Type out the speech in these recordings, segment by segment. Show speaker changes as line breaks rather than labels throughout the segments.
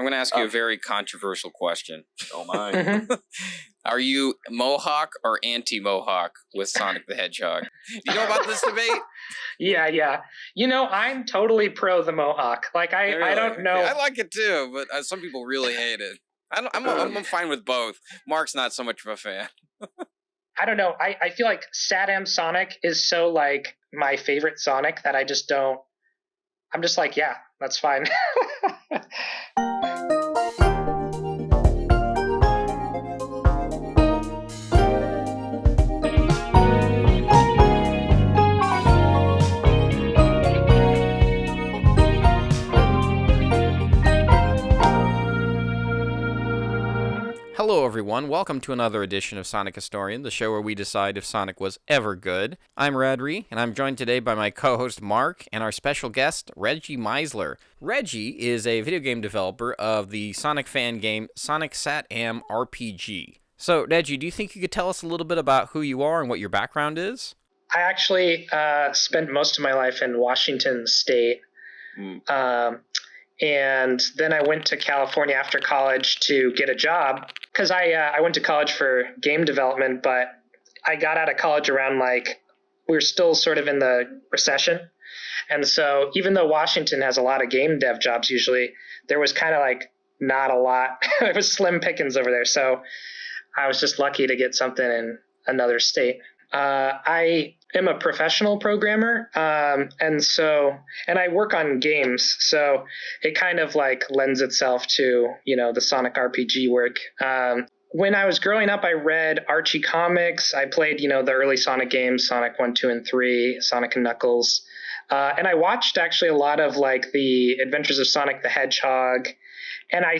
I'm going to ask you a very controversial question.
Oh my.
Mhm.
Are you Mohawk or anti-Mohawk with Sonic the Hedgehog? Do you know about this debate?
Yeah. I'm totally pro the Mohawk. Like, I
Really?
don't know.
Okay. I like it too, but some people really hate it. I'm fine with both. Mark's not so much of a fan.
I don't know. I feel like SatAM Sonic is so, like, my favorite Sonic that I just don't. I'm just like, yeah, that's fine.
Hello everyone, welcome to another edition of Sonic Historian, the show where we decide if Sonic was ever good. I'm Radrey, and I'm joined today by my co-host Marc and our special guest, Reggie Meisler. Reggie is a video game developer of the Sonic fan game Sonic SatAM RPG. So, Reggie, do you think you could tell us a little bit about who you are and what your background is?
I actually spent most of my life in Washington State. And then I went to California after college to get a job because I went to college for game development, but I got out of college around we were still sort of in the recession. And so even though Washington has a lot of game dev jobs usually, there was kind of not a lot. It was slim pickings over there. So I was just lucky to get something in another state. I am a professional programmer, and I work on games, so it kind of lends itself to the Sonic RPG work. When I was growing up, I read Archie comics. I played the early Sonic games, Sonic 1, 2, and 3, Sonic and Knuckles, and I watched actually a lot of the Adventures of Sonic the Hedgehog, and I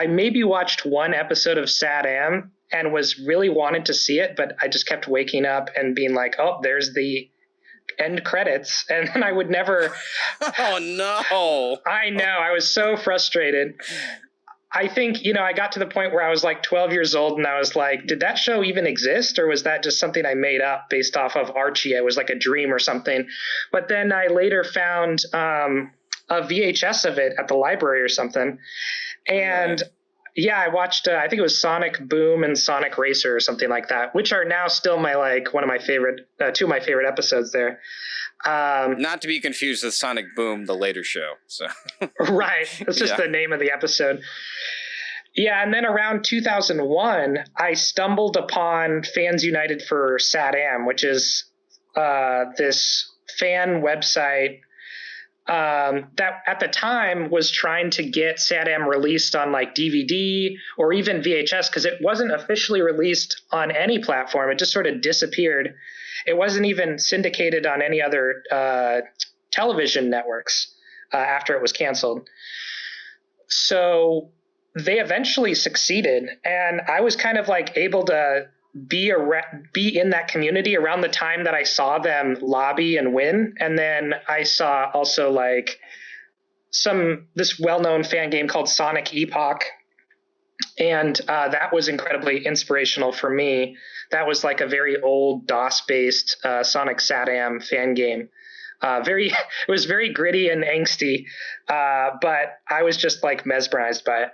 maybe watched one episode of SatAM and was really wanted to see it, but I just kept waking up and being like, oh, there's the end credits. And then I would never.
Oh, no.
I know. I was so frustrated. I think, I got to the point where I was 12 years old and I was like, did that show even exist? Or was that just something I made up based off of Archie? It was like a dream or something. But then I later found a VHS of it at the library or something. And yeah, I watched, I think it was Sonic Boom and Sonic Racer or something like that, which are now still my, one of my favorite, two of my favorite episodes there.
Not to be confused with Sonic Boom, the later show. So
Right. That's just the name of the episode. Yeah, and then around 2001, I stumbled upon Fans United for SatAM, which is this fan website that at the time was trying to get SatAM released on DVD or even VHS, because it wasn't officially released on any platform. It just sort of disappeared. It wasn't even syndicated on any other television networks after it was canceled. So they eventually succeeded, and I was kind of able to be in that community around the time that I saw them lobby and win. And then I saw also this well-known fan game called Sonic Epoch. And that was incredibly inspirational for me. That was a very old DOS-based Sonic SatAM fan game. It was very gritty and angsty, but I was just mesmerized by it.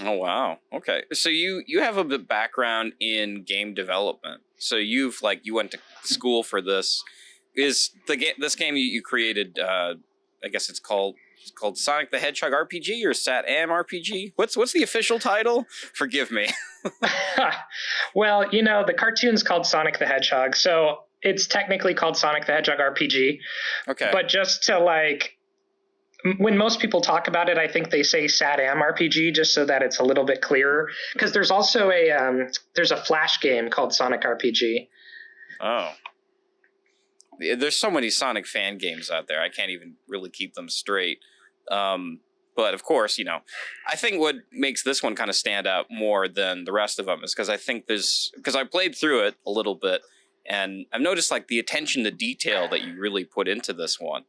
Oh, wow. Okay. So you have a bit background in game development. So you went to school for this. Is this game you created, I guess it's called Sonic the Hedgehog RPG or SatAM RPG? What's the official title? Forgive me.
Well, the cartoon's called Sonic the Hedgehog, so it's technically called Sonic the Hedgehog RPG. Okay. But just to when most people talk about it, I think they say SatAM RPG just so that it's a little bit clearer. Because there's also there's a Flash game called Sonic RPG.
Oh. There's so many Sonic fan games out there. I can't even really keep them straight. But of course, I think what makes this one kind of stand out more than the rest of them is because I think because I played through it a little bit, and I've noticed the attention to detail that you really put into this one.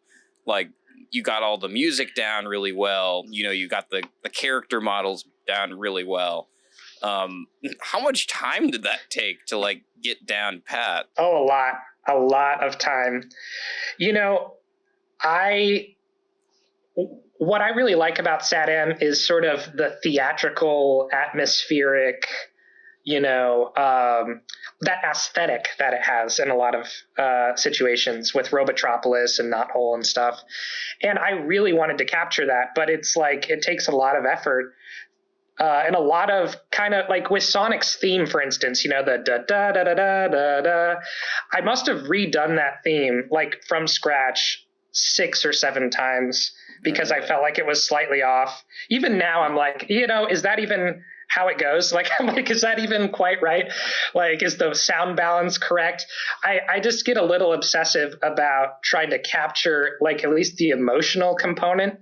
You got all the music down really well. You got the character models down really well. How much time did that take to get down pat?
Oh, a lot of time. what I really like about SatAM is sort of the theatrical, atmospheric, that aesthetic that it has in a lot of situations with Robotropolis and Knothole and stuff. And I really wanted to capture that, but it's like it takes a lot of effort. And a lot of kind of like with Sonic's theme, for instance, the da da da da da da da. I must have redone that theme like from scratch 6 or 7 times because I felt like it was slightly off. Even now, I'm like, is that even how it goes? Like, I'm like, is that even quite right? Like, is the sound balance correct? I just get a little obsessive about trying to capture like at least the emotional component.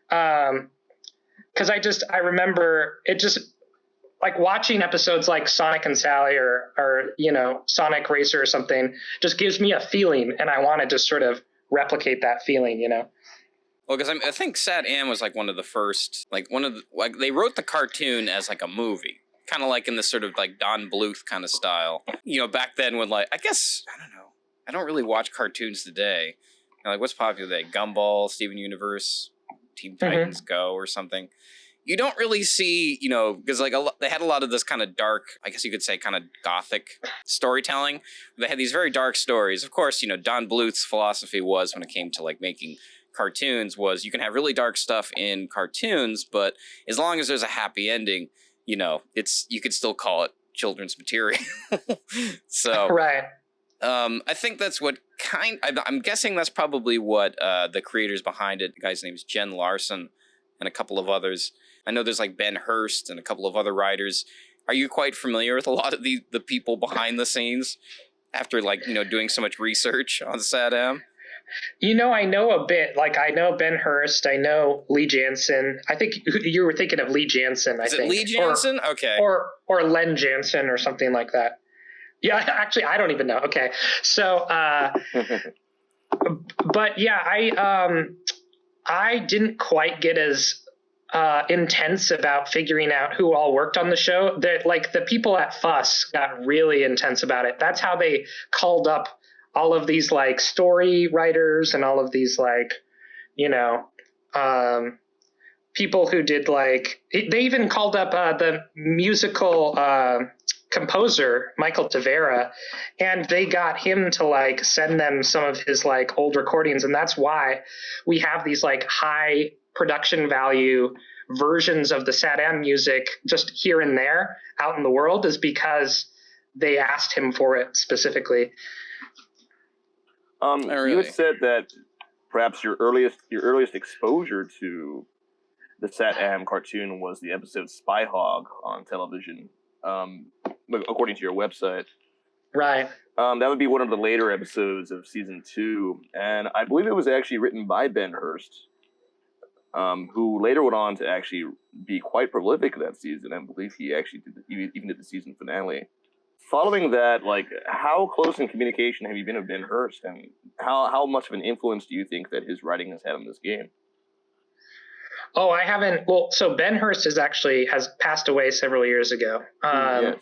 Because I remember it just like watching episodes like Sonic and Sally or Sonic Racer or something just gives me a feeling, and I want to just sort of replicate that feeling.
Well, because I think SatAM was like one of the first, like they wrote the cartoon as like a movie, kind of like in this sort of like Don Bluth kind of style. Back then when I guess, I don't know, I don't really watch cartoons today. Like what's popular today? Gumball, Steven Universe, Teen Titans Go or something. You don't really see, because like they had a lot of this kind of dark, I guess you could say kind of gothic storytelling. They had these very dark stories. Of course, Don Bluth's philosophy was when it came to like making cartoons was you can have really dark stuff in cartoons, but as long as there's a happy ending, you could still call it children's material. So
right.
I think that's what I'm guessing that's probably what the creators behind it, the guy's name is Jen Larson and a couple of others. I know there's like Ben Hurst and a couple of other writers. Are you quite familiar with a lot of the people behind the scenes after doing so much research on SatAM?
I know a bit. Like I know Ben Hurst, I know Lee Jansen. I think you were thinking of Lee Jansen.
Is it Lee Jansen? Okay.
Or Len Jansen or something like that. Yeah, actually, I don't even know. Okay, so, but yeah, I didn't quite get as intense about figuring out who all worked on the show. That like the people at Fuss got really intense about it. That's how they called up all of these like story writers and all of these like, people who did like they even called up the musical composer Michael Tavera, and they got him to like send them some of his like old recordings, and that's why we have these like high production value versions of the SatAM music just here and there out in the world, is because they asked him for it specifically.
Really? You had said that perhaps your earliest exposure to the SatAM cartoon was the episode Spy Hog on television, according to your website.
Right.
That would be one of the later episodes of season 2, and I believe it was actually written by Ben Hurst, who later went on to actually be quite prolific that season. I believe he actually even did the season finale. Following that, like, how close in communication have you been with Ben Hurst, and how much of an influence do you think that his writing has had on this game?
Oh, I haven't. Well, so Ben Hurst has passed away several years ago.
Yes.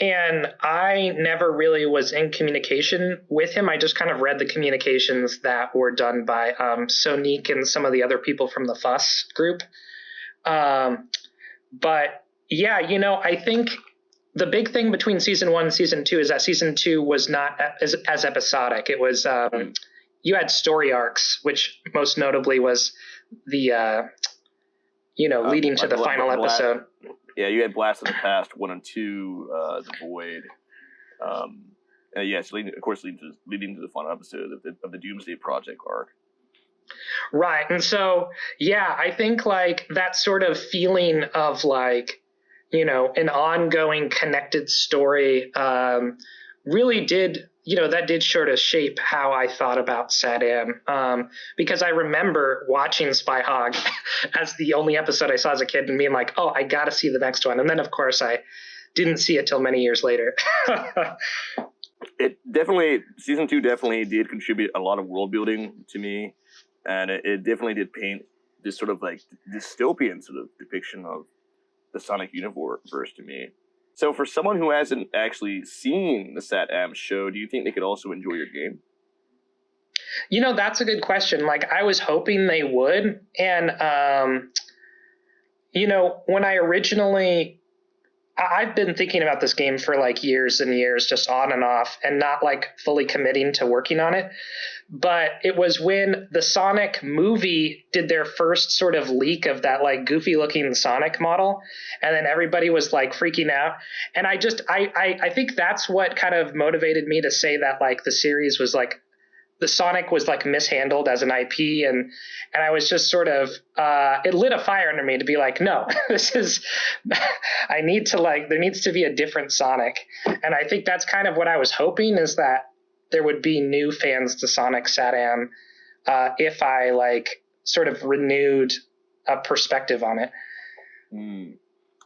And I never really was in communication with him. I just kind of read the communications that were done by Sonique and some of the other people from the Fuss group. But yeah, I think the big thing between season 1 and season 2 is that season 2 was not as episodic. It was, you had story arcs, which most notably was the, leading to the final episode.
Yeah, you had Blast of the Past 1 and 2, The Void. And yes, leading to the final episode of the Doomsday Project arc.
Right. And so, yeah, I think like that sort of feeling of like, an ongoing connected story really did, that did sort of shape how I thought about SatAM. Because I remember watching Spy Hog as the only episode I saw as a kid and being like, oh, I got to see the next one. And then, of course, I didn't see it till many years later.
Season 2 definitely did contribute a lot of world building to me. And it definitely did paint this sort of like dystopian sort of depiction of the Sonic universe to me. So for someone who hasn't actually seen the SatAM show, do you think they could also enjoy your game?
That's a good question. Like, I was hoping they would. And, when I originally, I've been thinking about this game for like years and years, just on and off, and not like fully committing to working on it. But it was when the Sonic movie did their first sort of leak of that like goofy looking Sonic model. And then everybody was like freaking out. And I think that's what kind of motivated me to say that like the series was like, the Sonic was like mishandled as an IP, and I was just sort of it lit a fire under me to be like, no, this is I need to like, there needs to be a different Sonic. And I think that's kind of what I was hoping, is that there would be new fans to Sonic SatAM if I like sort of renewed a perspective on it.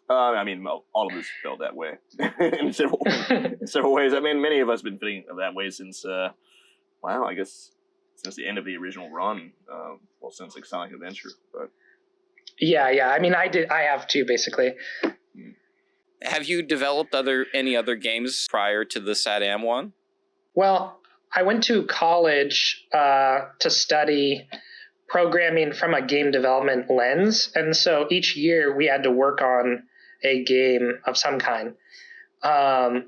I mean, all of us felt that way in several ways. I mean, many of us have been feeling that way since I guess since the end of the original run, since like Sonic Adventure. But
yeah. I mean, I have too, basically.
Have you developed any other games prior to the SatAM one?
Well, I went to college to study programming from a game development lens, and so each year we had to work on a game of some kind. And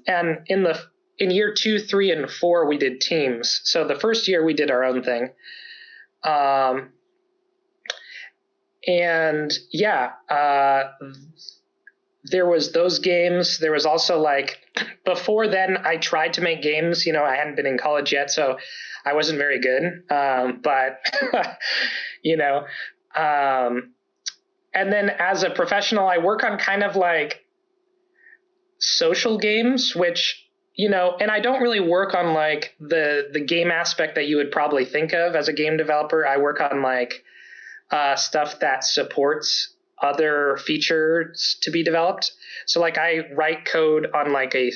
in year 2, 3, and 4, we did teams. So the first year we did our own thing. There was those games. There was also like, before then I tried to make games, I hadn't been in college yet, so I wasn't very good. And then as a professional, I work on kind of like social games, which, and I don't really work on like the game aspect that you would probably think of as a game developer. I work on like stuff that supports other features to be developed. So like I write code on like a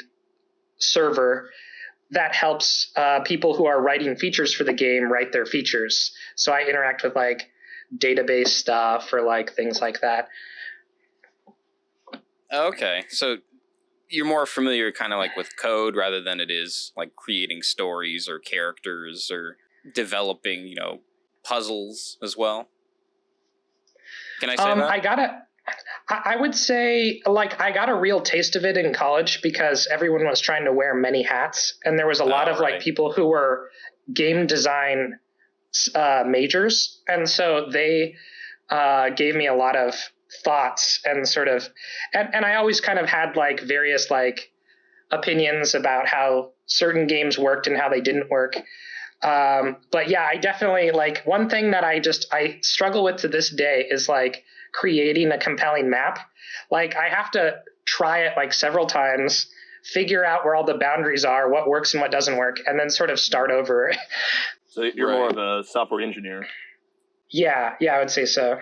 server that helps people who are writing features for the game write their features. So I interact with like database stuff or like things like that.
Okay, so you're more familiar kind of like with code rather than it is like creating stories or characters or developing, puzzles as well. Can I say that?
I would say like I got a real taste of it in college because everyone was trying to wear many hats, and there was a lot of like people who were game design majors, and so they gave me a lot of thoughts and sort of, and I always kind of had like various like opinions about how certain games worked and how they didn't work. But yeah, I definitely like, one thing that I struggle with to this day is like creating a compelling map. Like I have to try it like several times, figure out where all the boundaries are, what works and what doesn't work, and then sort of start over.
So you're more of a software engineer. Yeah,
I would say so.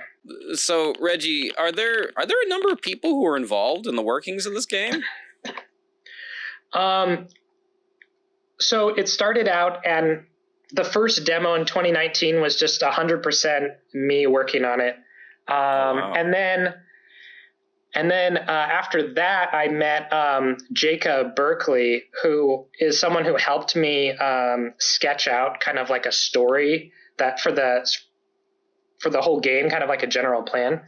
So Reggie, are there a number of people who are involved in the workings of this game?
So it started out, and the first demo in 2019 was just 100% me working on it. Wow. And then after that, I met Jacob Berkeley, who is someone who helped me sketch out kind of like a story that for the whole game, kind of like a general plan.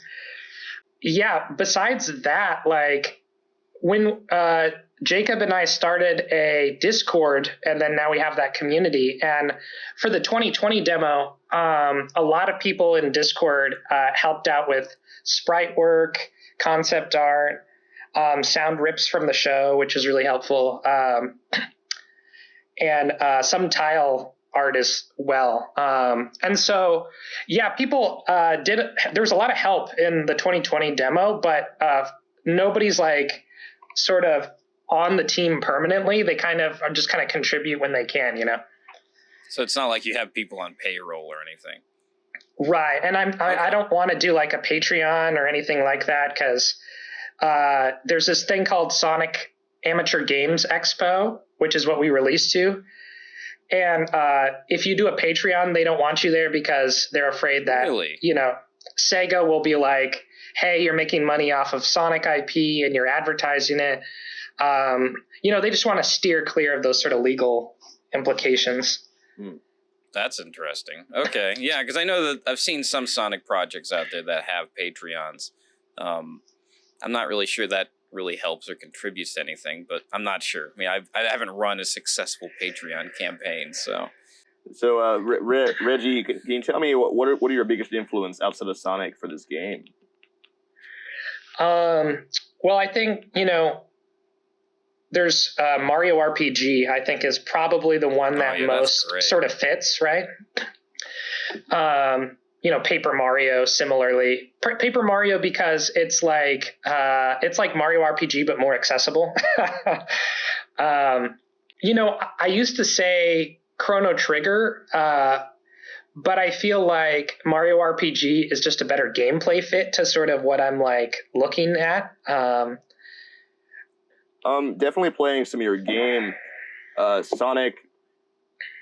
Yeah, besides that, like when Jacob and I started a Discord, and then now we have that community. And for the 2020 demo, a lot of people in Discord helped out with sprite work, concept art, sound rips from the show, which is really helpful, and some tile art as well. And so, yeah, people there was a lot of help in the 2020 demo, but nobody's like sort of on the team permanently. They kind of contribute when they can,
So it's not like you have people on payroll or anything.
Right. And I don't want to do like a Patreon or anything like that, because there's this thing called Sonic Amateur Games Expo, which is what we released to. And if you do a Patreon, they don't want you there because they're afraid that, Sega will be like, hey, you're making money off of Sonic IP and you're advertising it. They just want to steer clear of those sort of legal implications.
That's interesting. Okay, yeah, because I know that I've seen some Sonic projects out there that have Patreons. I'm not really sure that really helps or contributes to anything, but I'm not sure. I mean, I haven't run a successful Patreon campaign, so.
So, Reggie, can you tell me what are your biggest influence outside of Sonic for this game?
Well, I think, there's Mario RPG, I think, is probably the one that most sort of fits, right? Paper Mario similarly. Paper Mario because it's like Mario RPG but more accessible. I used to say Chrono Trigger, but I feel like Mario RPG is just a better gameplay fit to sort of what I'm like looking at.
Definitely playing some of your game, Sonic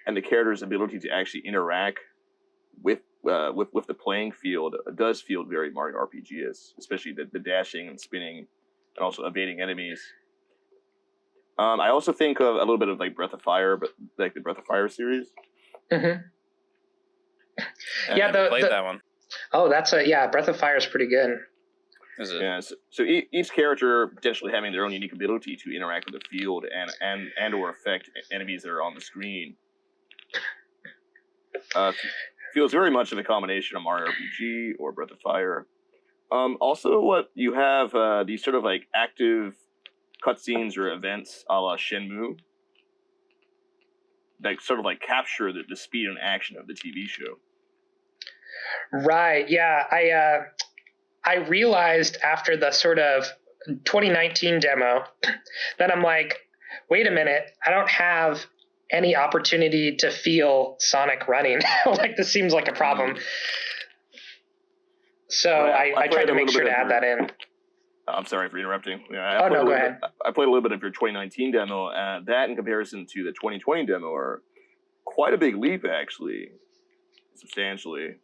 and the character's ability to actually interact with the playing field does feel very Mario RPG-ish, especially the dashing and spinning and also evading enemies. I also think of a little bit of like Breath of Fire, but like the Breath of Fire series.
Mm-hmm.
I never played that one.
Oh, Breath of Fire is pretty good.
Is it?
Yeah, so each character potentially having their own unique ability to interact with the field and or affect enemies that are on the screen. Feels very much of a combination of Mario RPG or Breath of Fire. Also, what you have these sort of like active cutscenes or events a la Shenmue that sort of like capture the speed and action of the TV show.
Right. Yeah. I realized after the sort of 2019 demo that I'm like, wait a minute, I don't have any opportunity to feel Sonic running. Like, this seems like a problem. So I tried to make sure to add that in.
I'm sorry for interrupting.
Yeah, go ahead.
I played a little bit of your 2019 demo, and that in comparison to the 2020 demo are quite a big leap, actually, substantially.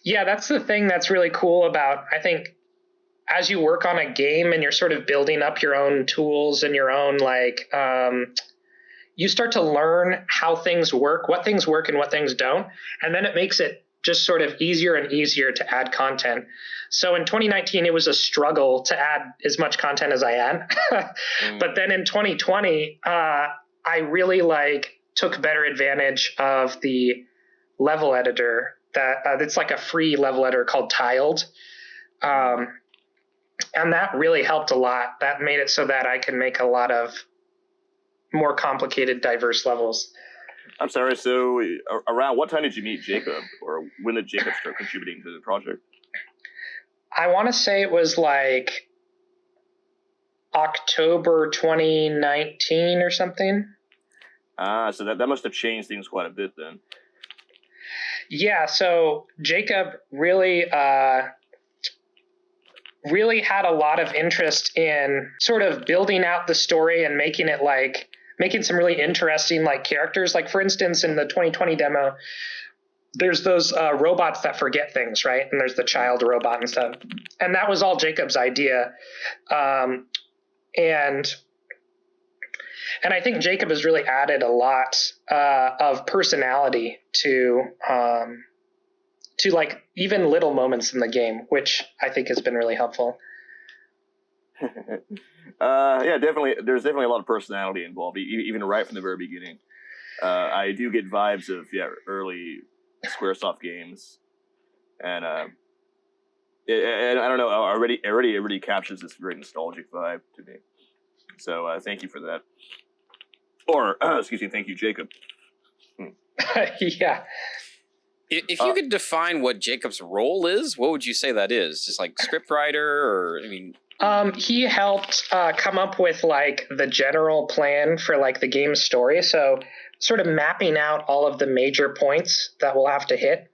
Yeah, that's the thing that's really cool about, I think, as you work on a game and you're sort of building up your own tools and your own, like, you start to learn how things work, what things work and what things don't. And then it makes it just sort of easier and easier to add content. So in 2019, it was a struggle to add as much content as I had. But then in 2020, I really took better advantage of the level editor that it's like a free level editor called Tiled. And that really helped a lot. That made it so that I can make a lot of more complicated, diverse levels.
I'm sorry, so around what time did you meet Jacob, or when did Jacob start contributing to the project?
I want to say it was like October 2019 or something.
So that must have changed things quite a bit then.
Yeah, so Jacob really had a lot of interest in sort of building out the story and making some really interesting characters. Like, for instance, in the 2020 demo, there's those robots that forget things, right? And there's the child robot and stuff. And that was all Jacob's idea. And I think Jacob has really added a lot of personality to even little moments in the game, which I think has been really helpful.
Yeah, definitely. There's definitely a lot of personality involved, even right from the very beginning. I do get vibes of early SquareSoft games, and I don't know. Already captures this very nostalgic vibe to me. So thank you for that. Or excuse me, thank you, Jacob.
Yeah.
If you could define what Jacob's role is, what would you say that is? Just like scriptwriter, or
he helped come up with the general plan for the game's story. So sort of mapping out all of the major points that we'll have to hit.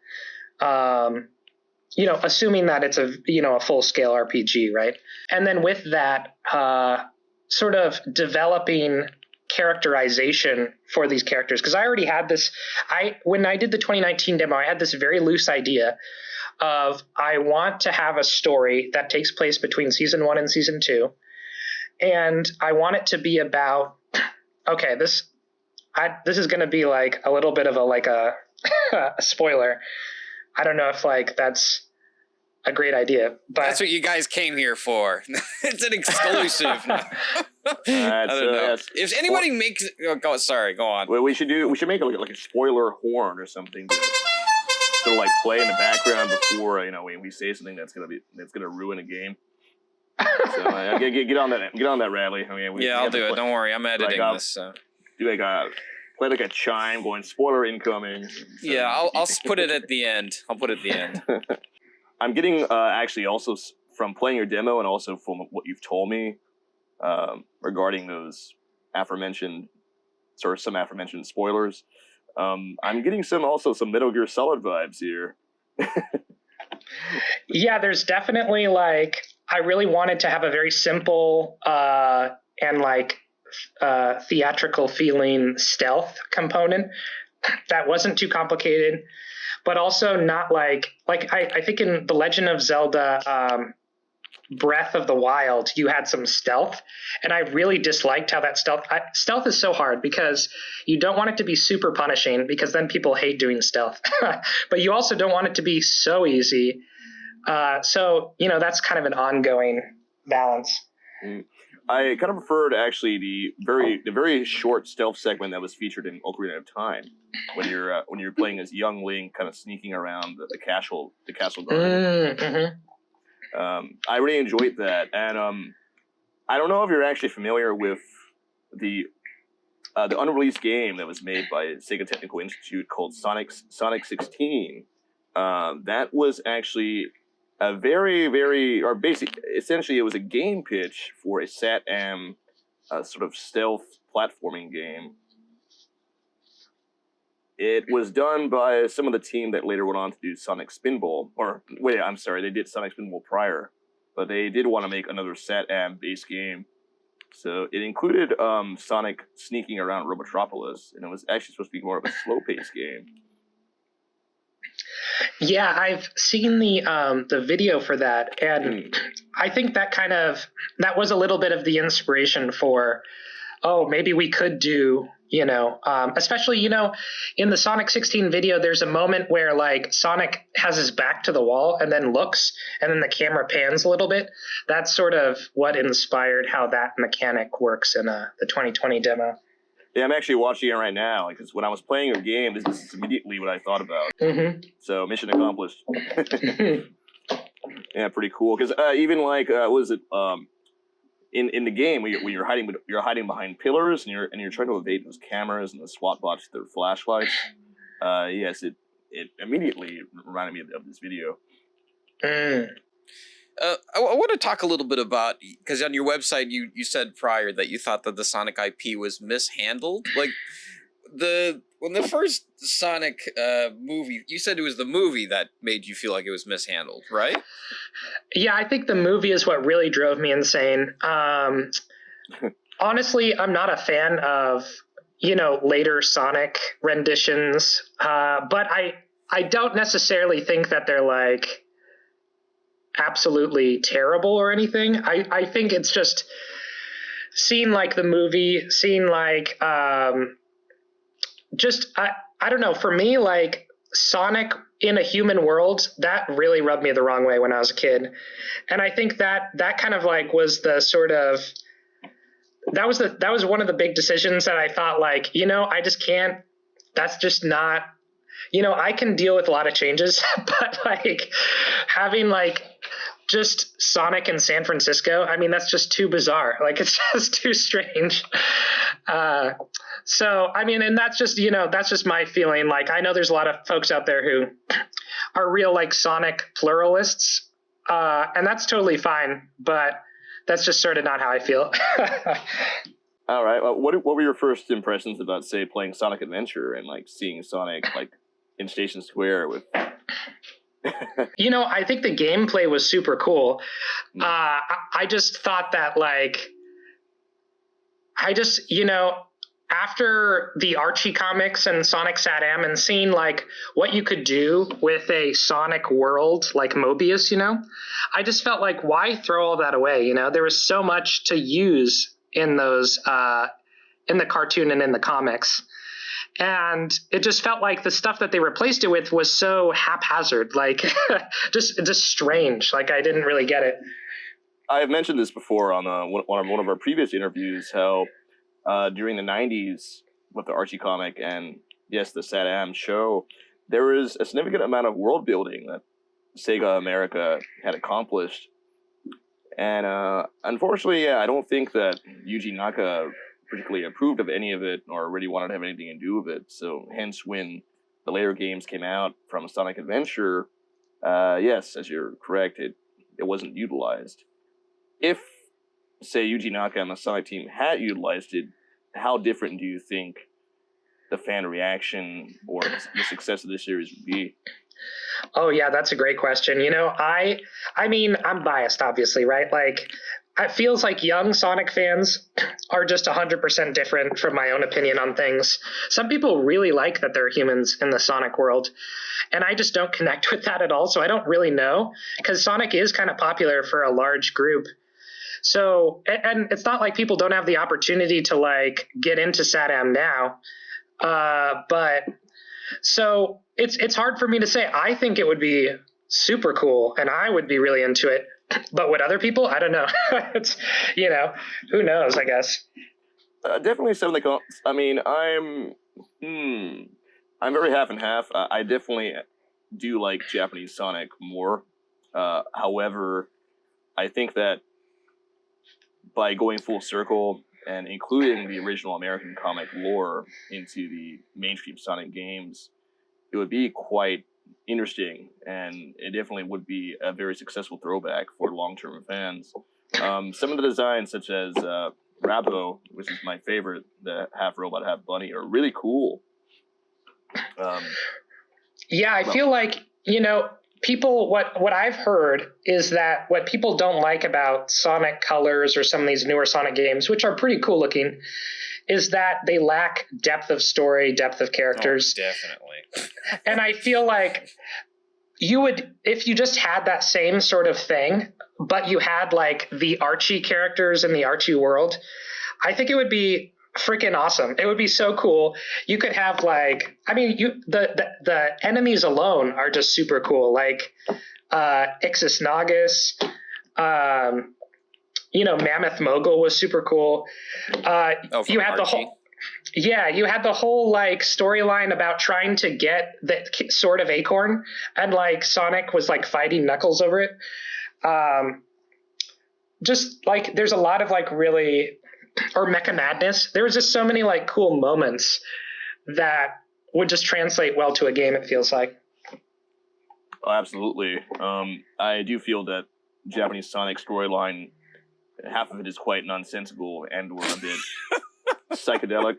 Assuming that it's a full scale RPG, right? And then with that, sort of developing characterization for these characters, because I already had this. When I did the 2019 demo, I had this very loose idea of I want to have a story that takes place between season 1 and season 2, and I want it to be about this is going to be like a little bit of a a spoiler. I don't know if like that's a great idea, but
that's what you guys came here for. It's an exclusive. I don't know. If anybody makes, go on.
Well, we should make like a spoiler horn or something to sort of like play in the background before we say something that's gonna ruin a game. So get on that, Radley. I mean,
I'll do it. Don't worry, I'm editing this. So.
Do play like a chime going spoiler incoming. So.
Yeah, I'll put it at the end.
I'm getting actually also from playing your demo and also from what you've told me regarding those aforementioned spoilers. I'm getting some Metal Gear Solid vibes here.
Yeah, there's definitely like I really wanted to have a very simple and like theatrical feeling stealth component that wasn't too complicated, but also not like I think in The Legend of Zelda Breath of the Wild, you had some stealth, and I really disliked how that stealth is so hard because you don't want it to be super punishing because then people hate doing stealth, but you also don't want it to be so easy. So that's kind of an ongoing balance.
I kind of preferred actually the very short stealth segment that was featured in Ocarina of Time when you're playing as young Link, kind of sneaking around the castle garden.
Mm-hmm.
I really enjoyed that, and I don't know if you're actually familiar with the unreleased game that was made by Sega Technical Institute called Sonic 16. That was actually a essentially it was a game pitch for a SatAM sort of stealth platforming game. It was done by some of the team that later went on to do Sonic Spinball. They did Sonic Spinball prior, but they did want to make another SatAM-based game. So it included Sonic sneaking around Robotropolis, and it was actually supposed to be more of a slow-paced game.
Yeah, I've seen the video for that, and I think that was a little bit of the inspiration for, maybe we could do, especially, in the Sonic 16 video, there's a moment where like Sonic has his back to the wall and then looks, and then the camera pans a little bit. That's sort of what inspired how that mechanic works in the 2020 demo.
Yeah, I'm actually watching it right now because when I was playing your game, this is immediately what I thought about.
Mm-hmm.
So mission accomplished. Yeah, pretty cool. Because even like in the game when you're hiding behind pillars and you're trying to evade those cameras and the SWAT bots with their flashlights. Yes, it immediately reminded me of this video.
I want to talk a little bit about, because on your website you said prior that you thought that the Sonic IP was mishandled. Like when the first Sonic movie, you said it was the movie that made you feel like it was mishandled, right?
Yeah, I think the movie is what really drove me insane. Honestly, I'm not a fan of later Sonic renditions, but I don't necessarily think that they're like absolutely terrible or anything. I think it's just seeing like the movie, seeing like I don't know, for me, like Sonic in a human world, that really rubbed me the wrong way when I was a kid. And I think that kind of like was the sort of that was one of the big decisions that I thought like, I just can't, that's just not, I can deal with a lot of changes, but like having like just Sonic in San Francisco, I mean, that's just too bizarre. Like, it's just too strange. So, I mean, and that's just my feeling. Like, I know there's a lot of folks out there who are real, like, Sonic pluralists, and that's totally fine, but that's just sort of not how I feel.
All right. Well, what were your first impressions about, say, playing Sonic Adventure and, like, seeing Sonic, like, in Station Square with...
I think the gameplay was super cool. I just thought that, like, after the Archie comics and Sonic SatAM and seeing, like, what you could do with a Sonic world like Mobius, I just felt like, why throw all that away? There was so much to use in those, in the cartoon and in the comics. And it just felt like the stuff that they replaced it with was so haphazard, like just strange. Like I didn't really get it.
I have mentioned this before on one of our previous interviews, how during the 90s with the Archie comic and, yes, the SatAM show, there was a significant amount of world building that Sega America had accomplished. And unfortunately, I don't think that Yuji Naka particularly approved of any of it or really wanted to have anything to do with it. So hence when the later games came out from Sonic Adventure, yes, as you're correct, it wasn't utilized. If, say, Yuji Naka and the Sonic team had utilized it, how different do you think the fan reaction or the success of this series would be?
Oh yeah, that's a great question. I mean, I'm biased, obviously, right? Like, it feels like young Sonic fans are just 100% different from my own opinion on things. Some people really like that there are humans in the Sonic world, and I just don't connect with that at all. So I don't really know, because Sonic is kind of popular for a large group. So, and it's not like people don't have the opportunity to like get into SatAM now. But so it's hard for me to say. I think it would be super cool and I would be really into it. But with other people, I don't know. It's, who knows, I guess.
Definitely something like, I mean, I'm very half and half. I definitely do like Japanese Sonic more. However, I think that by going full circle and including the original American comic lore into the mainstream Sonic games, it would be quite interesting, and it definitely would be a very successful throwback for long-term fans. Some of the designs, such as Rabo, which is my favorite, the half robot, half bunny, are really cool.
I feel like, people, what I've heard is that what people don't like about Sonic Colors or some of these newer Sonic games, which are pretty cool looking, is that they lack depth of story, depth of characters.
Oh, definitely.
And I feel like you would, if you just had that same sort of thing, but you had like the Archie characters in the Archie world, I think it would be freaking awesome. It would be so cool. You could have like, I mean, the enemies alone are just super cool. Like Ixis Nagus, Mammoth Mogul was super cool. You had
Archie.
you had the whole like storyline about trying to get the Sword of Acorn, and like Sonic was like fighting Knuckles over it. Just like there's a lot of like really, or Mecha Madness. There was just so many like cool moments that would just translate well to a game, it feels like.
Oh, absolutely. I do feel that Japanese Sonic storyline, half of it is quite nonsensical and or a bit psychedelic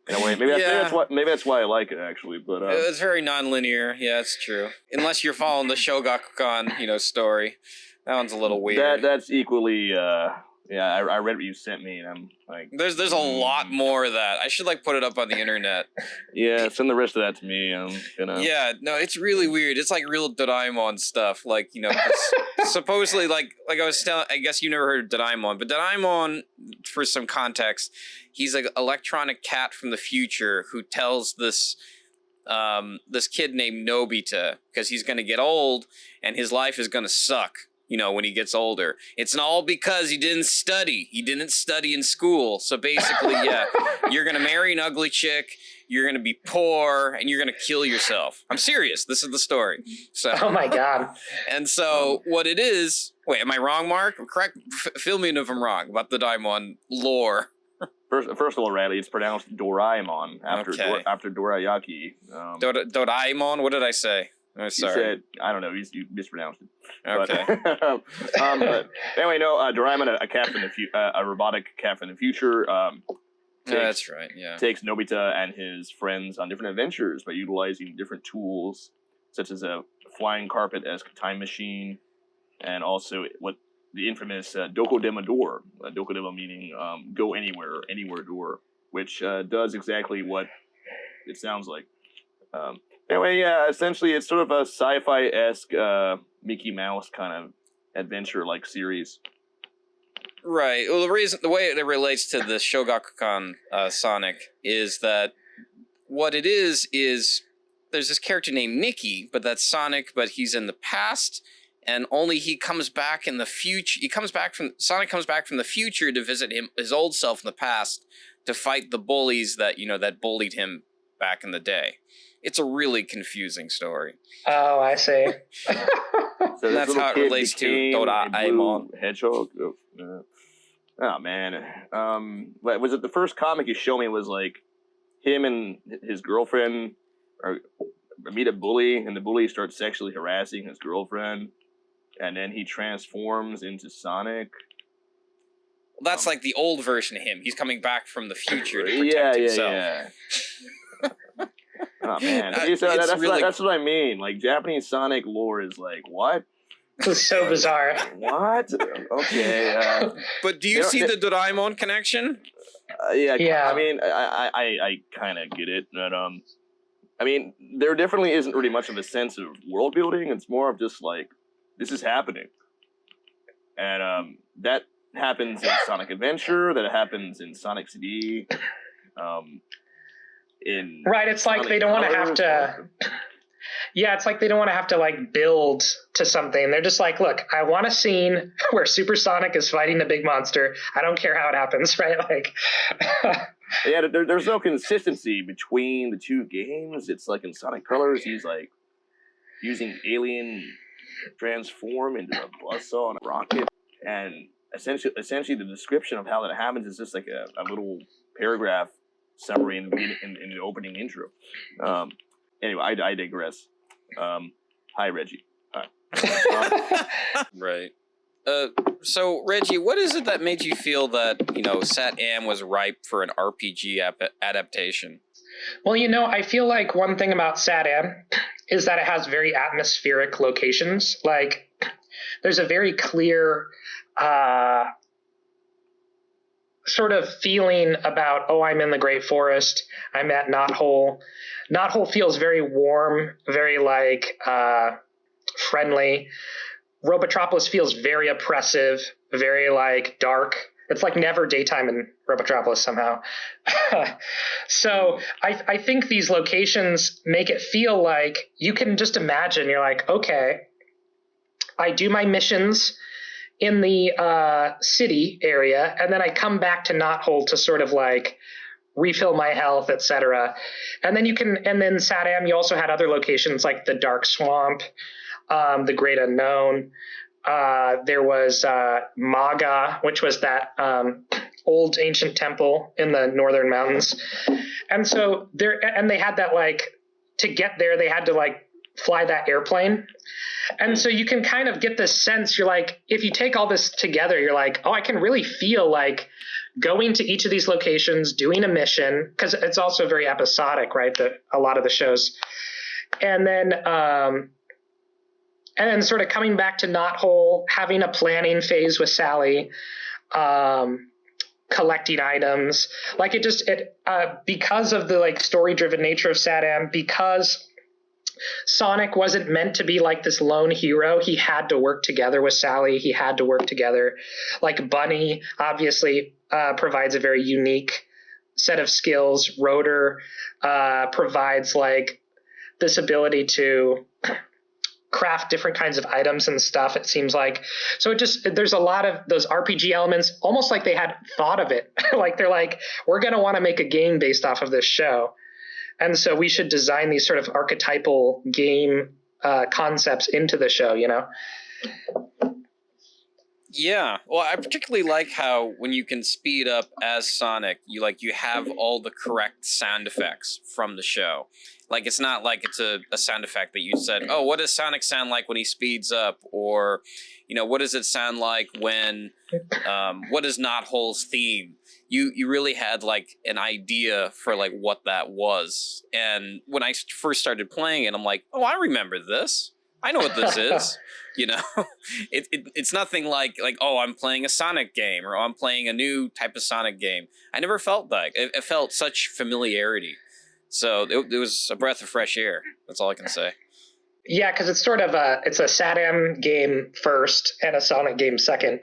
in a way. Maybe that's why I like it, actually. But
it's very non-linear. Yeah, it's true. Unless you're following the Shogakukan, story. That one's a little weird.
That's equally. I read what you sent me, and I'm like,
there's a lot more of that. I should like put it up on the internet.
Yeah, send the rest of that to me.
Yeah, no, it's really weird. It's like real Doraemon stuff. Like, supposedly, like I was telling, I guess you never heard of Doraemon, but Doraemon, for some context, he's like an electronic cat from the future who tells this kid named Nobita, because he's going to get old and his life is going to suck. When he gets older. It's all because he didn't study. He didn't study in school. So basically, yeah, you're going to marry an ugly chick, you're going to be poor, and you're going to kill yourself. I'm serious. This is the story. So,
oh my God.
And so what it is, wait, am I wrong, Mark? Correct. Fill me in if I'm wrong about the Daimon lore.
First of all, Radley, it's pronounced Doraemon after Dorayaki.
Doraemon? What did I say? Oh, sorry.
You said, I don't know, you mispronounced it.
Okay.
But anyway, no, Doraemon, a cat from a robotic cat from the future.
That's right, yeah.
Takes Nobita and his friends on different adventures by utilizing different tools, such as a flying carpet-esque time machine, and also what the infamous Dokodema door. Dokodema meaning go anywhere door, which does exactly what it sounds like. Anyway, yeah, essentially it's sort of a sci-fi-esque Mickey Mouse kind of adventure-like series.
Right. Well, the way it relates to the Shogakukan Sonic is that what it is there's this character named Nicky, but that's Sonic, but he's in the past, and only he comes back in the future. Sonic comes back from the future to visit his old self in the past to fight the bullies that bullied him back in the day. It's a really confusing story.
Oh, I see.
So
that's how it relates to Doraemon.
Hedgehog. Oh man. Was it the first comic you showed me was like him and his girlfriend or meet a bully, and the bully starts sexually harassing his girlfriend, and then he transforms into Sonic.
Well, that's like the old version of him. He's coming back from the future to protect himself.
Yeah. Oh man, that's what I mean. Like Japanese Sonic lore is like what?
It's so bizarre.
What? Okay.
But do you see the Doraemon connection?
Yeah. I mean, I kind of get it, but I mean, there definitely isn't really much of a sense of world building. It's more of just like this is happening, and that happens in Sonic Adventure. That happens in Sonic CD.
Right, it's like they don't want to have to. Yeah, it's like they don't want to have to like build to something. They're just like, look, I want a scene where Super Sonic is fighting the big monster. I don't care how it happens, right? Like,
yeah, there's no consistency between the two games. It's like in Sonic Colors, he's like using alien transform into a buzzsaw and a rocket, and essentially the description of how that happens is just like a little paragraph summary in the opening intro. Anyway, I digress. Hi, Reggie. Hi.
Right. So, Reggie, what is it that made you feel that, SatAM was ripe for an RPG adaptation?
Well, I feel like one thing about SatAM is that it has very atmospheric locations. Like, there's a very clear sort of feeling about, I'm in the Great Forest. I'm at Knothole. Knothole feels very warm, very friendly. Robotropolis feels very oppressive, very dark. It's like never daytime in Robotropolis somehow. So I think these locations make it feel like you can just imagine. You're like, okay, I do my missions in the city area, and then I come back to Knothole to sort of refill my health, etc. And then SatAM, you also had other locations like the Dark Swamp, the Great Unknown. There was Maga, which was that old ancient temple in the northern mountains. And so they had that to get there, they had to fly that airplane. And so you can kind of get this sense, you're like, if you take all this together, you're like, I can really feel going to each of these locations, doing a mission, because it's also very episodic, right? A lot of the shows. And then sort of coming back to Knothole, having a planning phase with Sally, collecting items. Because of the story-driven nature of SatAM, because Sonic wasn't meant to be this lone hero. He had to work together with Sally. He had to work together. Bunny obviously provides a very unique set of skills. Rotor provides this ability to craft different kinds of items and stuff, it seems like. So there's a lot of those RPG elements, almost like they had thought of it. They're we're going to want to make a game based off of this show. And so we should design these sort of archetypal game concepts into the show,
Yeah. Well, I particularly like how when you can speed up as Sonic, you have all the correct sound effects from the show. It's not like it's a sound effect that you said, what does Sonic sound like when he speeds up? Or, what does it sound like when, what is Knothole's theme? You really had an idea for what that was. And when I first started playing it, I'm like, I remember this. I know what this is. It's nothing like I'm playing a Sonic game or I'm playing a new type of Sonic game. I never felt that. It felt such familiarity. So it was a breath of fresh air. That's all I can say.
Yeah, because it's sort of it's a SatAM game first and a Sonic game second,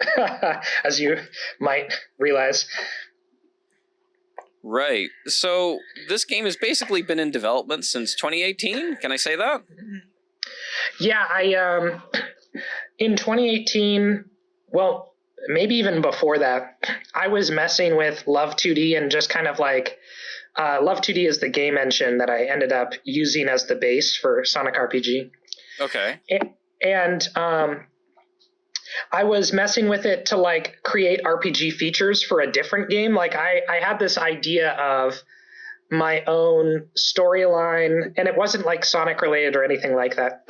as you might realize.
Right. So this game has basically been in development since 2018. Can I say that?
Yeah, I in 2018, well, maybe even before that, I was messing with Love 2D and just kind of like Love 2D is the game engine that I ended up using as the base for Sonic RPG.
Okay.
And I was messing with it to like create RPG features for a different game. Like I had this idea of my own storyline, and it wasn't like Sonic related or anything like that.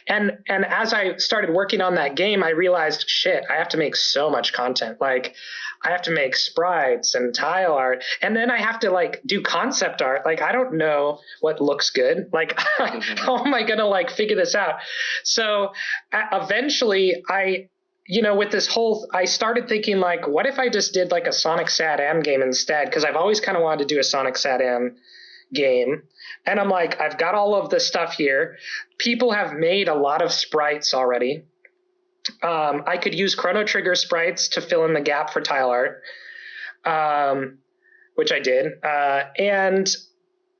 And as I started working on that game, I realized, shit, I have to make so much content. Like I have to make sprites and tile art, and then I have to like do concept art. Like I don't know what looks good. Like how am I gonna like figure this out? So eventually with this whole, I started thinking like, what if I just did like a Sonic SatAM game instead? Because I've always kind of wanted to do a Sonic SatAM game. And I'm like, I've got all of this stuff here. People have made a lot of sprites already. I could use Chrono Trigger sprites to fill in the gap for tile art, which I did.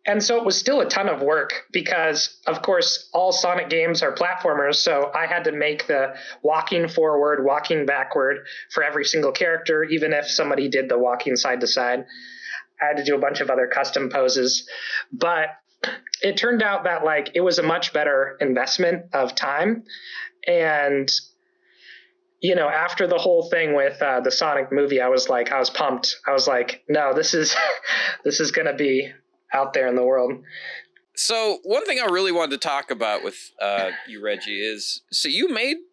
And so it was still a ton of work because, of course, all Sonic games are platformers. So I had to make the walking forward, walking backward for every single character, even if somebody did the walking side to side. I had to do a bunch of other custom poses. But it turned out that like it was a much better investment of time. And after the whole thing with the Sonic movie, I was pumped. I was like, no, this is going to be out there in the world.
So one thing I really wanted to talk about with you, Reggie, is so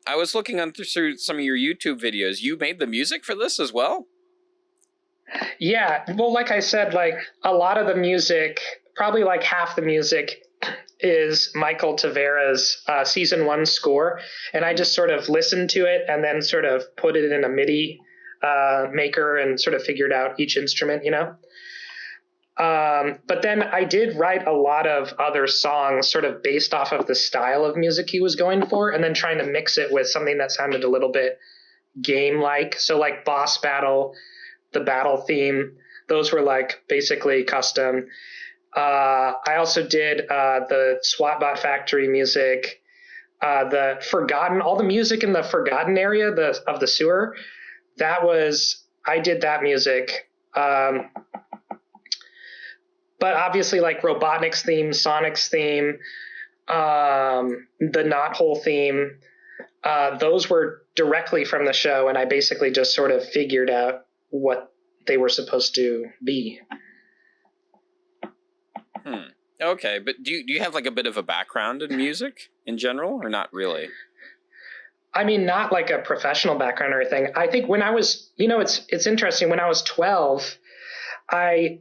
I was looking through some of your YouTube videos. You made the music for this as well?
Yeah. Well, like I said, like a lot of the music, probably like half the music is Michael Tavera's season 1 score. And I just sort of listened to it and then sort of put it in a MIDI maker and sort of figured out each instrument, But then I did write a lot of other songs sort of based off of the style of music he was going for, and then trying to mix it with something that sounded a little bit game-like. So like Boss Battle, the battle theme, those were like basically custom. I also did the SWATbot Factory music, all the music in the Forgotten area of the sewer. I did that music. But obviously, like Robotnik's theme, Sonic's theme, the Knothole theme, those were directly from the show, and I basically just sort of figured out what they were supposed to be.
Okay, but do you have like a bit of a background in music in general, or not really?
I mean, not like a professional background or anything. I think when I was, it's interesting. When I was 12, I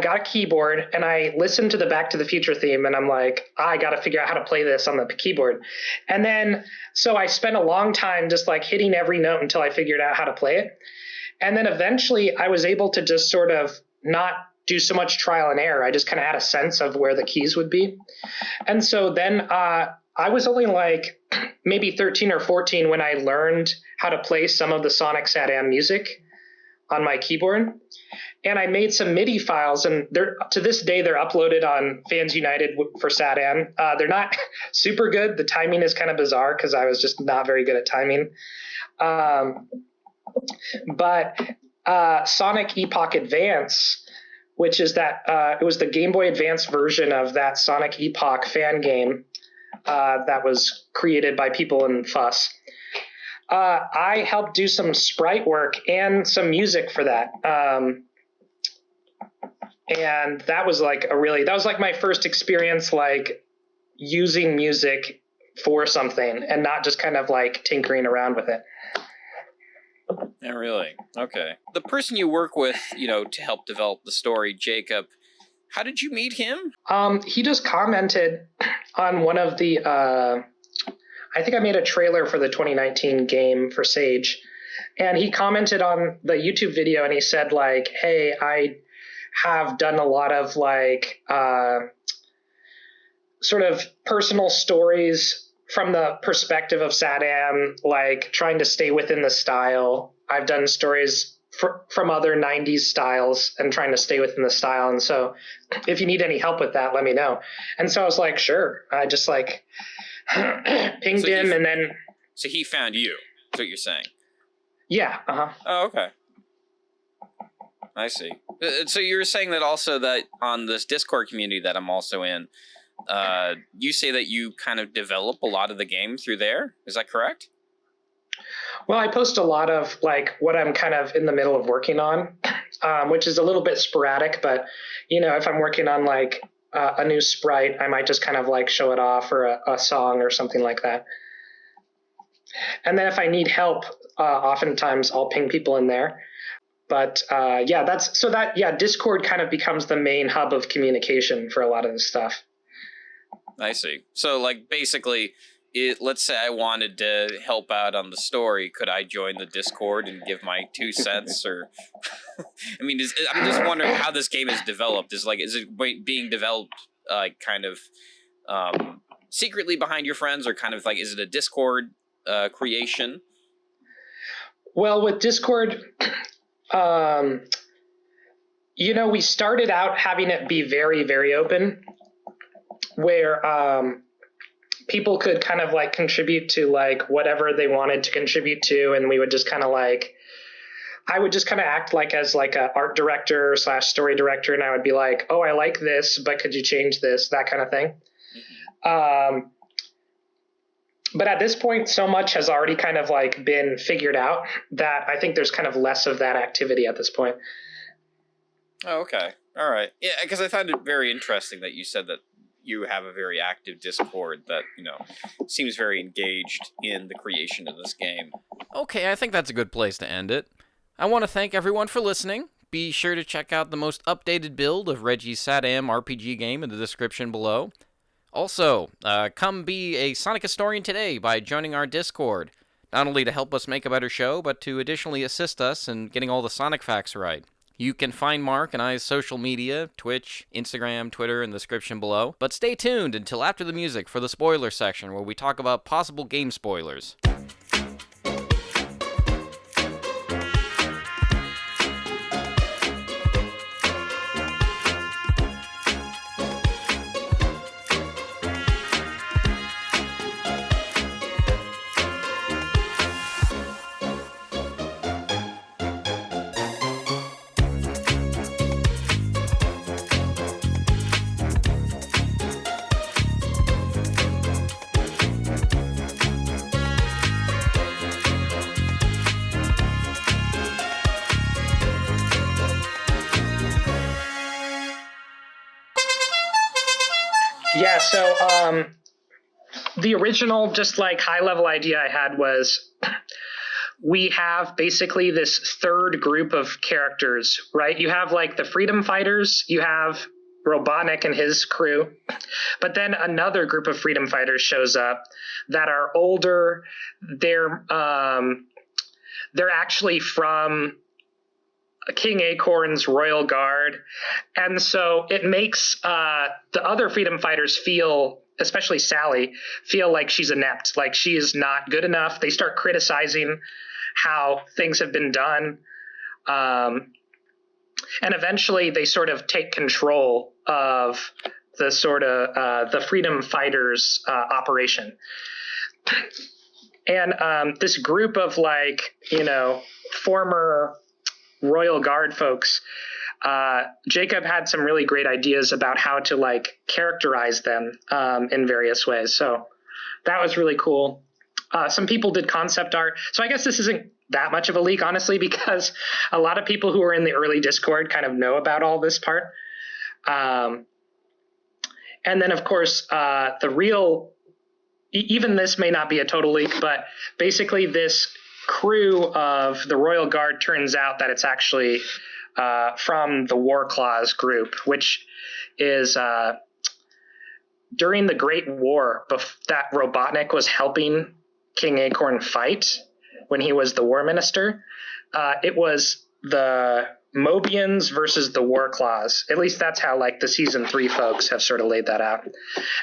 got a keyboard and I listened to the Back to the Future theme, and I'm like, I got to figure out how to play this on the keyboard. And then, so I spent a long time just like hitting every note until I figured out how to play it. And then eventually I was able to just sort of not do so much trial and error. I just kind of had a sense of where the keys would be. And so then I was only like maybe 13 or 14 when I learned how to play some of the Sonic SatAM music on my keyboard. And I made some MIDI files, and to this day, they're uploaded on Fans United for SatAM. They're not super good. The timing is kind of bizarre because I was just not very good at timing. But Sonic Epoch Advance, which is it was the Game Boy Advance version of that Sonic Epoch fan game that was created by people in Fuss. I helped do some sprite work and some music for that. And that was like my first experience, like using music for something and not just kind of like tinkering around with it.
Yeah, really? Okay. The person you work with, to help develop the story, Jacob, how did you meet him?
He just commented on one of the, I think I made a trailer for the 2019 game for Sage, and he commented on the YouTube video and he said like, hey, I have done a lot of like, sort of personal stories from the perspective of SatAM, like trying to stay within the style. I've done stories from other 90s styles and trying to stay within the style. And so if you need any help with that, let me know. And so I was like, sure. I just like pinged him and then.
So he found you, is what you're saying?
Yeah. Uh-huh.
Oh, okay. I see. So you were saying that also that on this Discord community that I'm also in, you say that you kind of develop a lot of the game through there. Is that correct?
Well, I post a lot of like what I'm kind of in the middle of working on, which is a little bit sporadic. But, you know, if I'm working on like a new sprite, I might just kind of like show it off, or a song or something like that. And then if I need help, oftentimes I'll ping people in there. But Discord kind of becomes the main hub of communication for a lot of this stuff.
I see. So like basically, let's say I wanted to help out on the story, could I join the Discord and give my 2 cents? Or I mean, I'm just wondering how this game is developed. Is it being developed kind of secretly behind your friends, or kind of like, is it a Discord creation?
Well, with Discord, we started out having it be very, very open, where people could kind of like contribute to like whatever they wanted to contribute to, and we would just kind of like, I would just kind of act like as like a art director / story director, and I would be like, oh, I like this, but could you change this, that kind of thing. Mm-hmm. But at this point, so much has already kind of like been figured out that I think there's kind of less of that activity at this point.
Oh, okay. All right. Yeah, because I found it very interesting that you said that you have a very active Discord that, seems very engaged in the creation of this game.
Okay, I think that's a good place to end it. I want to thank everyone for listening. Be sure to check out the most updated build of Reggie's SatAM RPG game in the description below. Also, come be a Sonic historian today by joining our Discord, not only to help us make a better show, but to additionally assist us in getting all the Sonic facts right. You can find Mark and I's social media, Twitch, Instagram, Twitter, in the description below. But stay tuned until after the music for the spoiler section, where we talk about possible game spoilers.
Yeah, so the original just like high level idea I had was we have basically this third group of characters, right? You have like the freedom fighters, you have Robotnik and his crew, but then another group of freedom fighters shows up that are older. They're actually from King Acorn's Royal Guard. And so it makes the other freedom fighters feel, especially Sally, feel like she's inept, like she is not good enough. They start criticizing how things have been done. And eventually they sort of take control of the sort of the freedom fighters operation. And this group of like, former Royal Guard folks, Jacob had some really great ideas about how to like characterize them in various ways. So that was really cool. Some people did concept art. So I guess this isn't that much of a leak, honestly, because a lot of people who were in the early Discord kind of know about all this part. And then, of course, the real, even this may not be a total leak, but basically this crew of the Royal Guard turns out that it's actually from the War Claws group, which is during the Great War that Robotnik was helping King Acorn fight when he was the war minister. It was the Mobians versus the War Claws. At least that's how like the season 3 folks have sort of laid that out.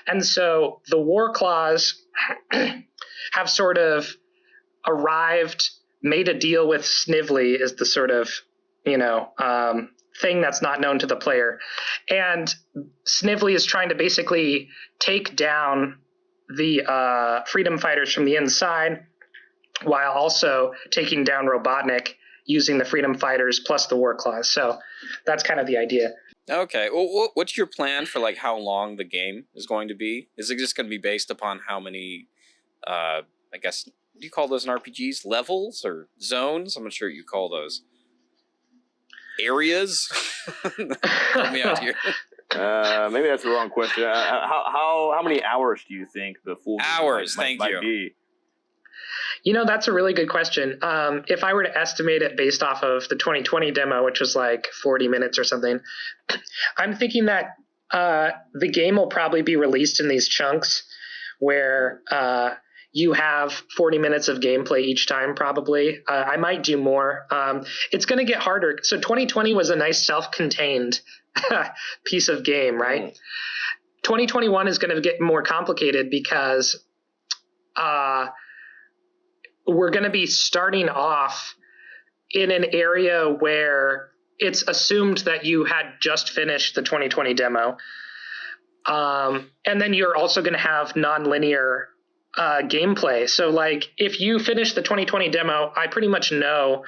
And so the War Claws have sort of arrived made a deal with Snively is the sort of, thing that's not known to the player. And Snively is trying to basically take down the freedom fighters from the inside while also taking down Robotnik using the freedom fighters plus the war claws. So that's kind of the idea.
Okay. Well, what's your plan for like how long the game is going to be? Is it just going to be based upon how many, I guess, what do you call those in RPGs? Levels or zones? I'm not sure what you call those. Areas? Help me out here.
Maybe that's the wrong question. How many hours do you think the full
hours?
Might be?
That's a really good question. If I were to estimate it based off of the 2020 demo, which was like 40 minutes or something, I'm thinking that the game will probably be released in these chunks where you have 40 minutes of gameplay each time, probably. I might do more. It's going to get harder. So 2020 was a nice self-contained piece of game, right? 2021 is going to get more complicated because we're going to be starting off in an area where it's assumed that you had just finished the 2020 demo. And then you're also going to have non-linear gameplay. So like if you finish the 2020 demo, I pretty much know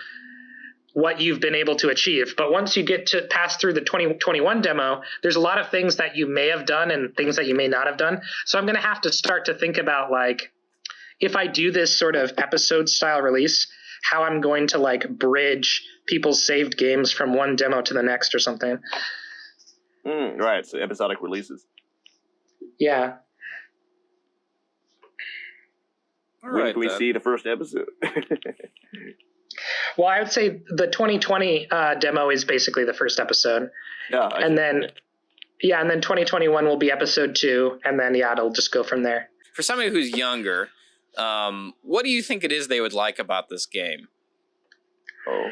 what you've been able to achieve. But once you get to pass through the 2021 demo, there's a lot of things that you may have done and things that you may not have done. So I'm going to have to start to think about like, if I do this sort of episode style release, how I'm going to like bridge people's saved games from one demo to the next or something.
Right. So episodic releases.
Yeah.
When can we see the first episode?
Well, I would say the 2020 demo is basically the first episode.
Yeah.
And then 2021 will be episode 2, and then it'll just go from there.
For somebody who's younger, what do you think it is they would like about this game?
Oh.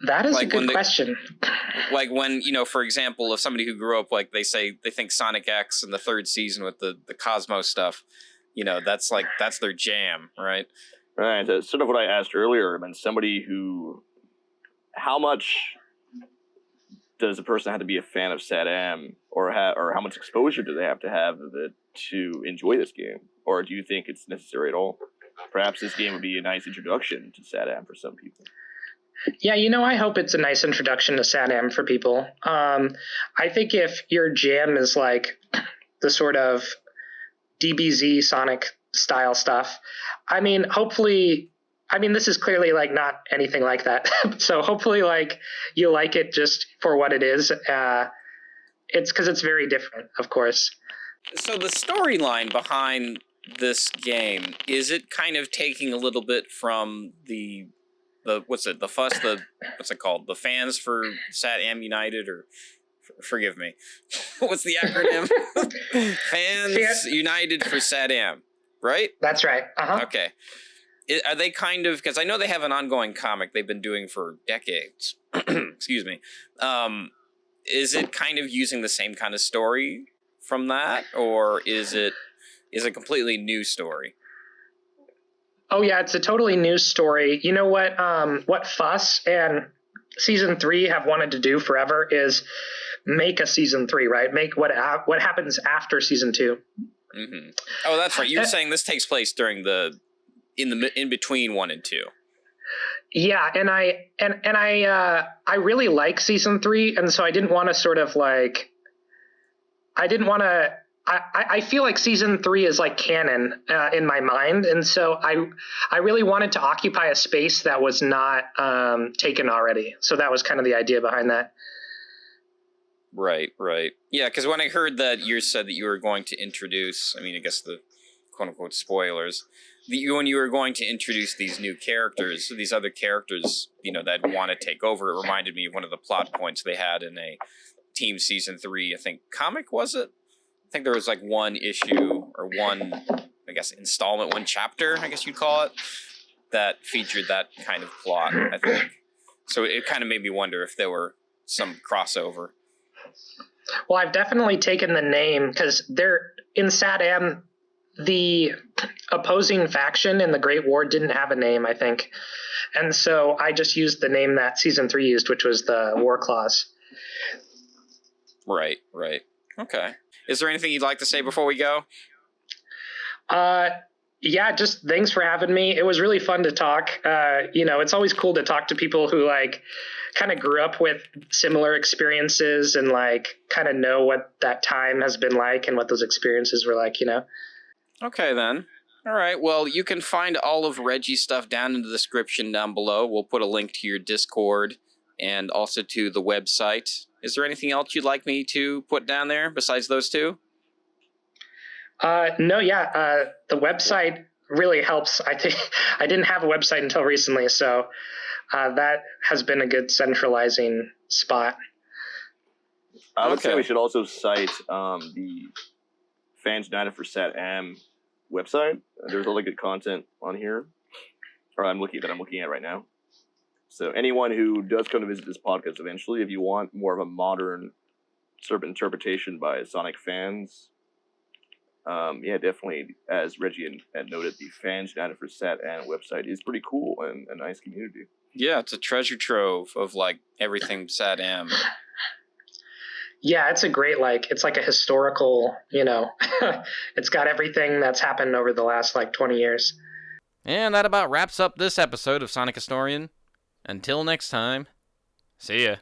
That is a good question.
Like when, for example, if somebody who grew up, like they think Sonic X in the 3rd season with the Cosmos stuff, that's their jam, right?
Right. That's sort of what I asked earlier. I mean, somebody who, how much does a person have to be a fan of SatAM, or how much exposure do they have to have of it to enjoy this game? Or do you think it's necessary at all? Perhaps this game would be a nice introduction to SatAM for some people.
Yeah, I hope it's a nice introduction to SatAM for people. I think if your jam is like the sort of DBZ Sonic style stuff, hopefully, this is clearly like not anything like that. So hopefully like you like it just for what it is. It's because it's very different, of course.
So the storyline behind this game, is it kind of taking a little bit from the what's it called? The Fans for SatAM United, or forgive me. What's the acronym? Fans United for SatAM, right?
That's right. Uh-huh.
Okay. Are they kind of, because I know they have an ongoing comic they've been doing for decades. Excuse me. Is it kind of using the same kind of story from that, or is it a completely new story?
Oh yeah, it's a totally new story. You know what Fuss and Season 3 have wanted to do forever is make a Season 3, right? Make what happens after Season 2.
Mm-hmm. Oh, that's right. You were saying this takes place during in between 1 and 2.
Yeah, and I really like Season 3, and so I didn't want to sort of like, I feel like Season 3 is like canon in my mind, and so I really wanted to occupy a space that was not taken already. So that was kind of the idea behind that.
Right. Yeah, because when I heard that you said that you were going to introduce, I guess the quote-unquote spoilers, when you were going to introduce these new characters, these other characters, that want to take over, it reminded me of one of the plot points they had in a Team Season 3, I think, comic, was it? I think there was like one issue or one, I guess, installment, one chapter, I guess you'd call it, that featured that kind of plot, I think. So it kind of made me wonder if there were some crossover. Well,
I've definitely taken the name because they're in SatAM. the opposing faction in the Great War didn't have a name, I think. And so I just used the name that Season 3 used, which was the War Claws.
Right. Okay. Is there anything you'd like to say before we go?
Yeah, just thanks for having me. It was really fun to talk. It's always cool to talk to people who kind of grew up with similar experiences and kind of know what that time has been like and what those experiences were like,
Okay, then. All right. Well, you can find all of Reggie's stuff down in the description down below. We'll put a link to your Discord and also to the website. Is there anything else you'd like me to put down there besides those two?
No, yeah. The website really helps. I think I didn't have a website until recently, so that has been a good centralizing spot.
I would say we should also cite the Fans United for SatAM website. There's a lot of good content on here, or I'm looking at right now. So anyone who does come to visit this podcast eventually, if you want more of a modern sort of interpretation by Sonic fans, definitely, as Reggie had noted, the Fans United for SatAM website is pretty cool and a nice community.
Yeah, it's a treasure trove of everything SatAM.
Yeah, it's a great, it's like a historical, it's got everything that's happened over the last 20 years.
And that about wraps up this episode of Sonic Historian. Until next time, see ya.